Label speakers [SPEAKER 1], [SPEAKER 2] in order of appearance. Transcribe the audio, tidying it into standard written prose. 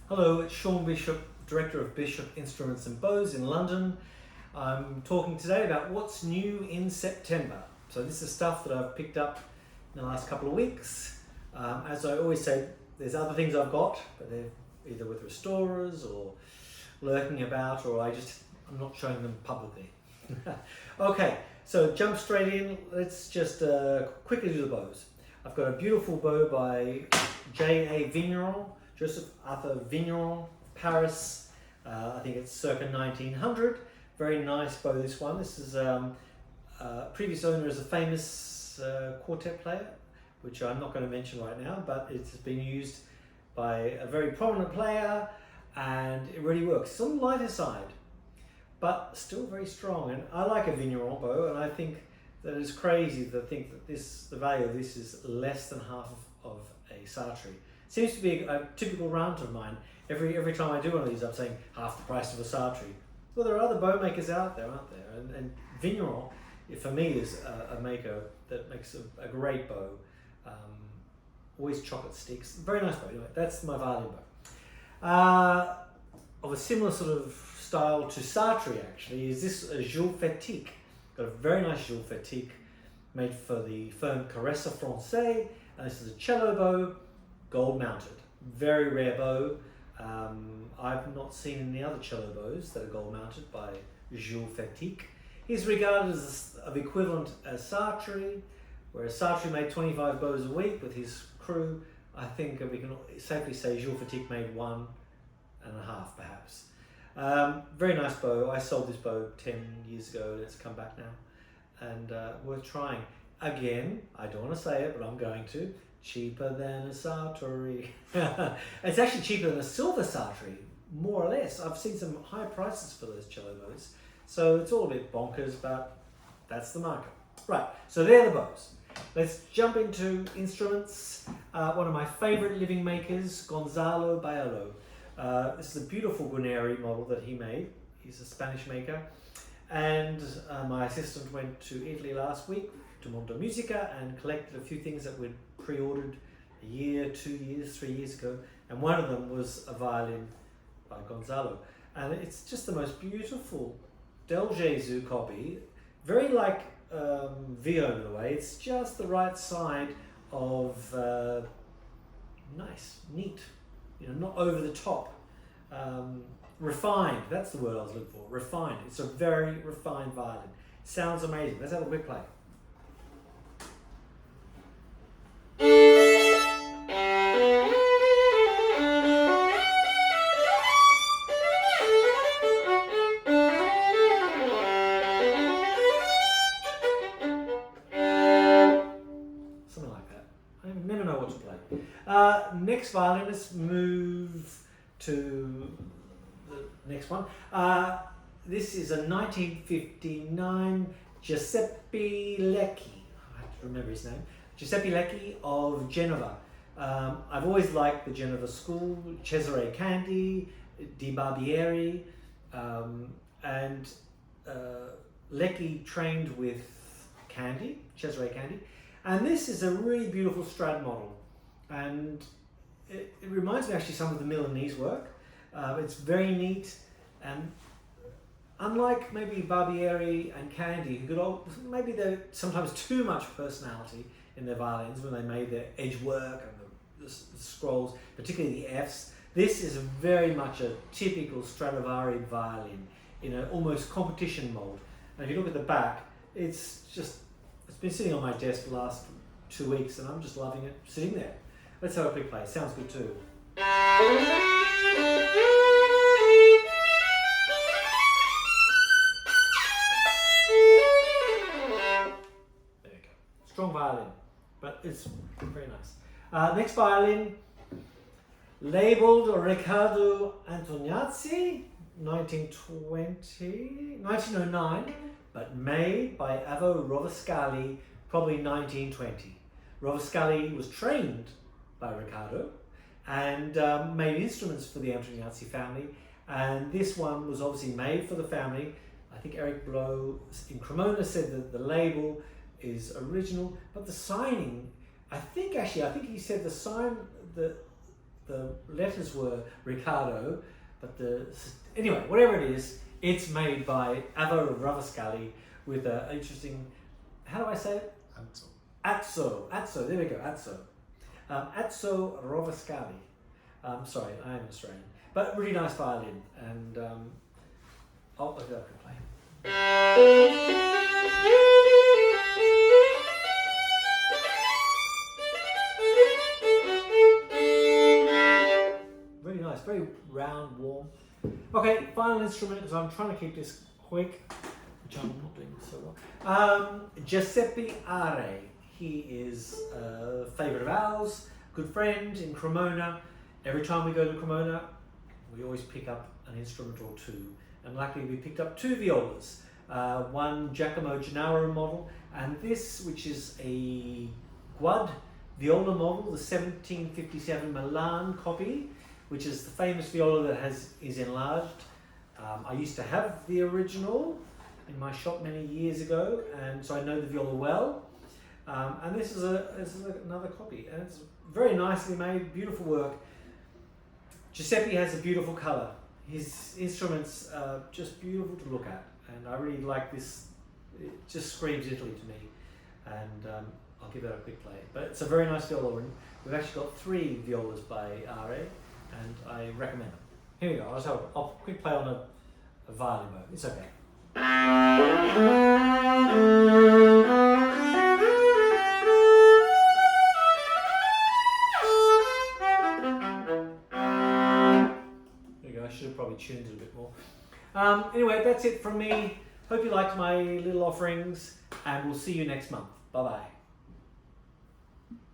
[SPEAKER 1] Hello, it's Sean Bishop, Director of Bishop Instruments and Bows in London. I'm talking today about what's new in September. So this is stuff that I've picked up in the last couple of weeks. As I always say, there's other things I've got, but they're either with restorers or lurking about, or I'm not showing them publicly. Okay, so jump straight in. Let's just quickly do the bows. I've got a beautiful bow by J.A. Vigneron, Joseph Arthur Vigneron, Paris. I think it's circa 1900. Very nice bow, this one. This is previous owner is a famous quartet player, which I'm not going to mention right now, but it's been used by a very prominent player and it really works. It's on the lighter side, but still very strong. And I like a Vigneron bow, and I think that it's crazy to think that the value of this is less than half of a Sartre. Seems to be a typical rant of mine. Every time I do one of these, I'm saying half the price of a Sartre. Well, there are other bow makers out there, aren't there? And Vigneron, for me, is a maker that makes a great bow. Always chocolate sticks. Very nice bow. Anyway, that's my violin bow. Of a similar sort of style to Sartre, actually, is this Jules Fetique. Got a very nice Jules Fetique made for the firm Caresse Francais. And this is a cello bow, gold mounted. Very rare bow. I've not seen any other cello bows that are gold mounted by Jules Fetique. He's regarded as of equivalent as Sartre, whereas Sartre made 25 bows a week with his crew. I think we can safely say Jules Fetique made 1.5 perhaps. Very nice bow. I sold this bow 10 years ago and it's come back now, and worth trying. Again, I don't want to say it, but I'm going to. Cheaper than a Sartre. It's actually cheaper than a silver Sartre, more or less. I've seen some high prices for those cello bows, so it's all a bit bonkers, but that's the market. Right, so they're the bows. Let's jump into instruments. One of my favorite living makers, Gonzalo Bayalo. This is a beautiful Guarneri model that he made. He's a Spanish maker, and my assistant went to Italy last week to Mondo Musica and collected a few things that we'd pre-ordered a year, 2 years, 3 years ago, and one of them was a violin by Gonzalo, and it's just the most beautiful Del Gesù copy, very like Viola in a way. It's just the right side of nice, neat, not over the top, refined. That's the word I was looking for, refined. It's a very refined violin. Sounds amazing. Let's have a quick play. Next violin, let's move to the next one. This is a 1959 Giuseppe Lecchi. I have to remember his name. Giuseppe Lecchi of Genoa. I've always liked the Genova school, Cesare Candy, Di Barbieri, and Lecchi trained with Candy, Cesare Candy. And this is a really beautiful Strad model. And it reminds me actually some of the Milanese work. It's very neat, and unlike maybe Barbieri and Candy, who could maybe they're sometimes too much personality in their violins when they made their edge work and the scrolls, particularly the Fs. This is very much a typical Stradivari violin in an almost competition mold. And if you look at the back, it's been sitting on my desk for the last 2 weeks, and I'm just loving it sitting there. Let's have a quick play. It sounds good too. There you go. Strong violin, but it's very nice. Next violin, labeled Riccardo Antoniazzi, 1909, but made by Azzo Rovescalli, probably 1920. Rovescalli was trained by Riccardo and made instruments for the Antoniazzi family, and this one was obviously made for the family. I think Eric Blow in Cremona said that the label is original, but the signing, I think he said the the letters were Riccardo, but anyway, whatever it is, it's made by Rovescalli with an interesting, how do I say it? Azzo, there we go, Azzo. Azzo Rovescalli. Sorry, I am Australian. But really nice violin, and I'll look it up and play. Really nice, very round, warm. Okay, final instrument, because I'm trying to keep this quick, which I'm not doing so well. Giuseppe Arre. He is a favourite of ours, good friend in Cremona. Every time we go to Cremona, we always pick up an instrument or two. And luckily we picked up 2 violas. One Giacomo Genoa model, and this, which is a Guad viola model, the 1757 Milan copy, which is the famous viola that is enlarged. I used to have the original in my shop many years ago, and so I know the viola well. And this is another copy, and it's very nicely made, beautiful work. Giuseppe has a beautiful colour. His instruments are just beautiful to look at, and I really like this. It just screams Italy to me, and I'll give that a quick play. But it's a very nice viola, and we've actually got 3 violas by Arre, and I recommend them. Here we go. I'll quick play on a violin bow. It's okay. I should have probably tuned it a bit more. Anyway, that's it from me. Hope you liked my little offerings, and we'll see you next month. Bye bye.